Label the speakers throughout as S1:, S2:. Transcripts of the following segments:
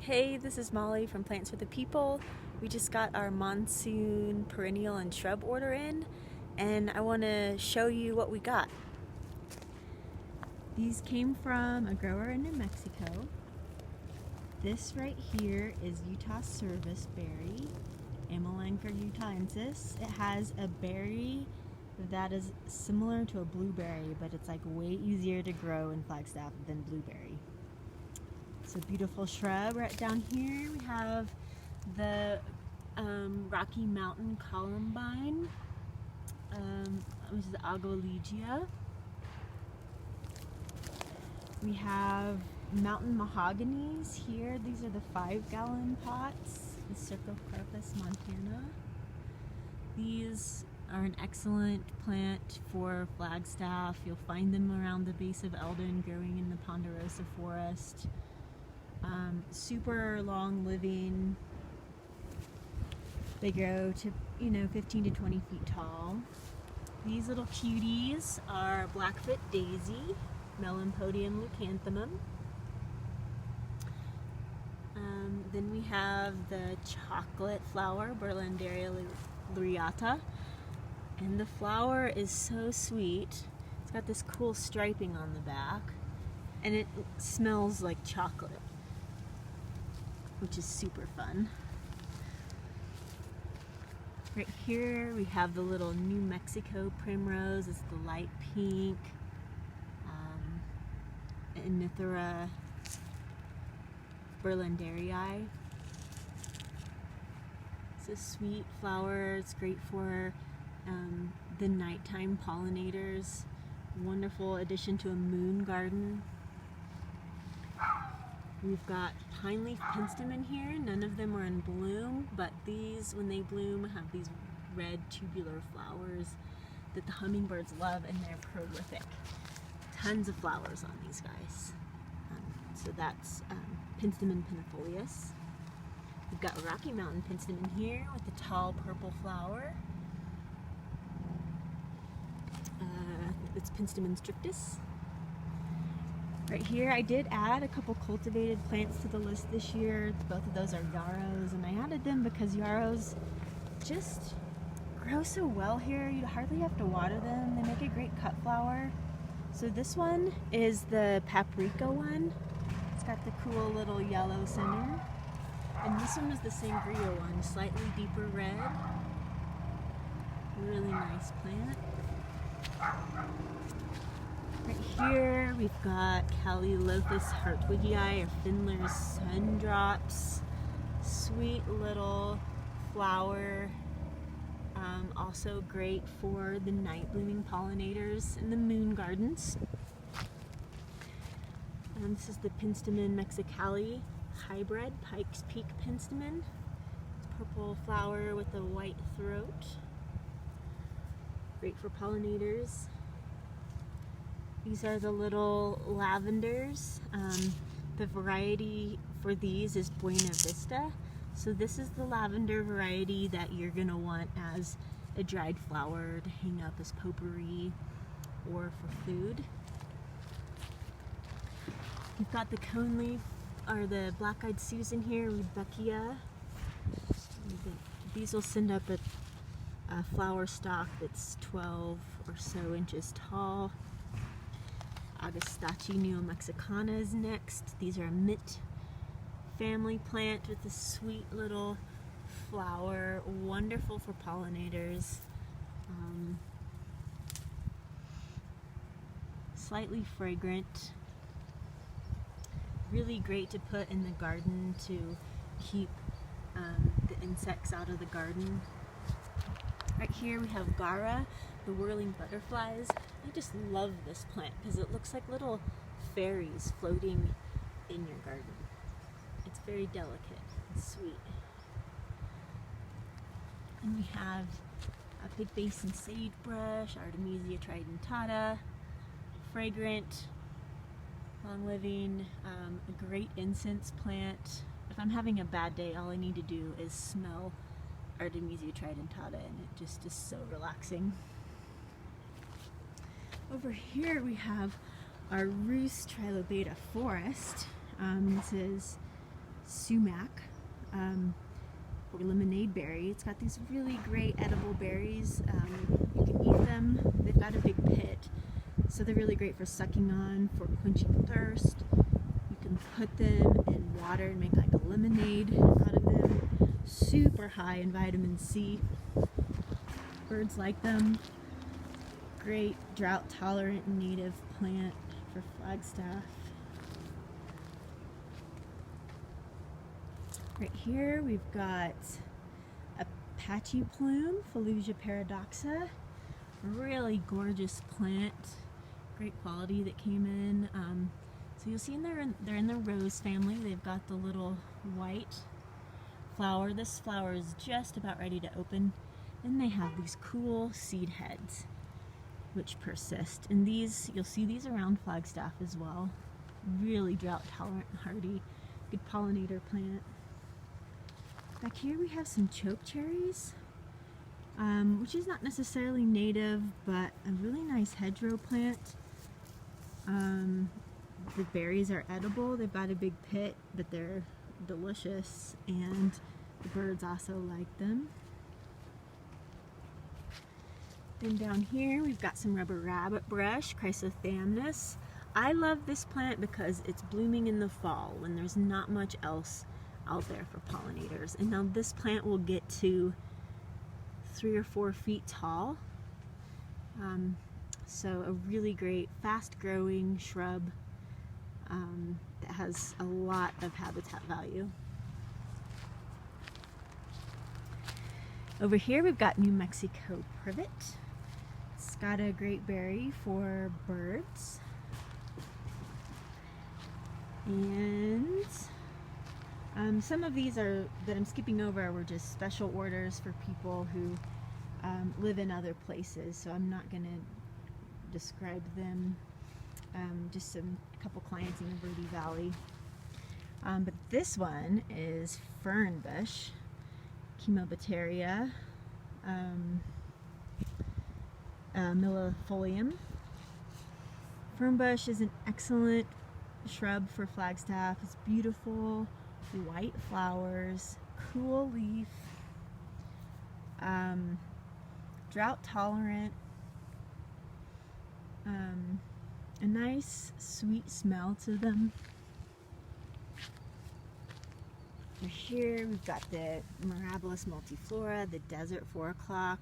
S1: Hey, this is Molly from Plants for the People. We just got our monsoon perennial and shrub order in, and I want to show you what we got. These came from a grower in New Mexico. This right here is Utah Serviceberry, Amelanchier utahensis. It has a berry that is similar to a blueberry, but it's like way easier to grow in Flagstaff than blueberry. It's a beautiful shrub. Right down here we have the Rocky Mountain Columbine, which is Agoligia. We have mountain mahoganies here. These are the 5-gallon pots, the Circocarpus montana. These are an excellent plant for Flagstaff. You'll find them around the base of Eldon, growing in the ponderosa forest. Super long living. They grow to 15 to 20 feet tall. These little cuties are Blackfoot daisy, Melampodium leucanthemum. Then we have the chocolate flower, Berlandaria laureata, and the flower is so sweet. It's got this cool striping on the back, and it smells like chocolate, which is super fun. Right here we have the little New Mexico Primrose. It's the light pink, Anithera berlandarii. It's a sweet flower. It's great for the nighttime pollinators. Wonderful addition to a moon garden. We've got pine leaf penstemon here. None of them are in bloom, but these, when they bloom, have these red tubular flowers that the hummingbirds love, and they're prolific. Tons of flowers on these guys. So that's Penstemon Pinafolius. We've got Rocky Mountain penstemon here with the tall purple flower. It's Penstemon strictus. Right here, I did add a couple cultivated plants to the list this year. Both of those are Yarrows, and I added them because Yarrows just grow so well here. You hardly have to water them. They make a great cut flower. So this one is the paprika one. It's got the cool little yellow center. And this one is the sangria one, slightly deeper red. Really nice plant. Right here we've got Lotus hartwigii, or Findler's sundrops. Sweet little flower. Also great for the night blooming pollinators in the moon gardens. This is the Penstemon mexicali hybrid, Pike's Peak penstemon. It's a purple flower with a white throat. Great for pollinators. These are the little lavenders. The variety for these is Buena Vista. So this is the lavender variety that you're going to want as a dried flower to hang up as potpourri or for food. We've got the cone leaf, or the black-eyed Susan here with Buckia. These will send up a flower stalk that's 12 or so inches tall. Apache NeoMexicana is next. These are a mint family plant with a sweet little flower, wonderful for pollinators. Slightly fragrant. Really great to put in the garden to keep the insects out of the garden. Right here we have Gara, the whirling butterflies. I just love this plant because it looks like little fairies floating in your garden. It's very delicate and sweet. And we have a big basin sagebrush, Artemisia tridentata, fragrant, long living, a great incense plant. If I'm having a bad day, all I need to do is smell Artemisia tridentata, and it just is so relaxing. Over here we have our Rus trilobata forest. This is sumac, or lemonade berry. It's got these really great edible berries. You can eat them. They've got a big pit, so they're really great for sucking on, for quenching thirst. You can put them in water and make like a lemonade out of them. Super high in vitamin C. Birds like them. Great drought tolerant native plant for Flagstaff. Right here we've got Apache Plume, Felusia paradoxa. Really gorgeous plant. Great quality that came in. So you'll see they're in the rose family. They've got the little white flower. This flower is just about ready to open. And they have these cool seed heads which persist. And these, you'll see these around Flagstaff as well. Really drought tolerant and hardy. Good pollinator plant. Back here we have some choke cherries, which is not necessarily native, but a really nice hedgerow plant. The berries are edible. They've got a big pit, but they're delicious, and the birds also like them. Then down here we've got some rubber rabbit brush, Chrysothamnus. I love this plant because it's blooming in the fall when there's not much else out there for pollinators. And now this plant will get to 3 or 4 feet tall. So a really great fast growing shrub that has a lot of habitat value. Over here we've got New Mexico Privet. It's got a great berry for birds. And some of these that I'm skipping over were just special orders for people who live in other places, so I'm not going to describe them. Just a couple clients in the Verde Valley. But this one is Fern Bush, Chemobateria millefolium. Fern Bush is an excellent shrub for Flagstaff. It's beautiful, white flowers, cool leaf, drought tolerant, a nice sweet smell to them. Over here we've got the Mirabilis multiflora, the desert 4 o'clock.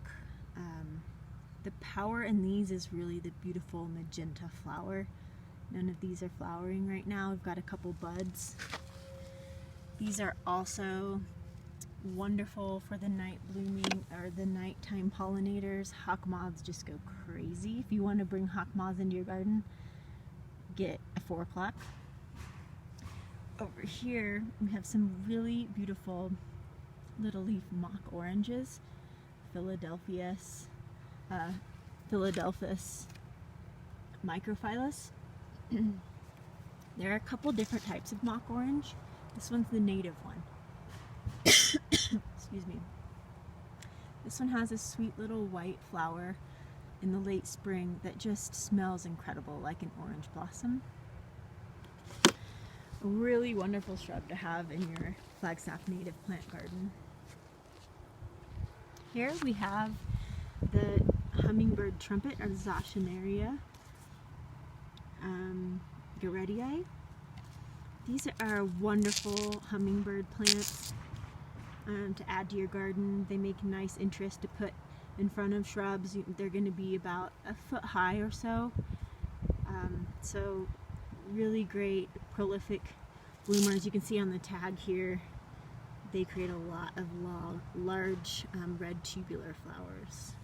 S1: The power in these is really the beautiful magenta flower. None of these are flowering right now. We've got a couple buds. These are also wonderful for the night blooming or the nighttime pollinators. Hawk moths just go crazy. If you want to bring hawk moths into your garden, get a 4 o'clock. Over here we have some really beautiful little leaf mock oranges. Philadelphus microphyllus. There are a couple different types of mock orange. This one's the native one. Excuse me. This one has a sweet little white flower in the late spring that just smells incredible, like an orange blossom. A really wonderful shrub to have in your Flagstaff native plant garden. Here we have the Hummingbird Trumpet, or Zaschinaria Garetiae. These are wonderful hummingbird plants to add to your garden. They make nice interest to put in front of shrubs. They're going to be about a foot high or so. So really great, prolific bloomers. You can see on the tag here, they create a lot of large red tubular flowers.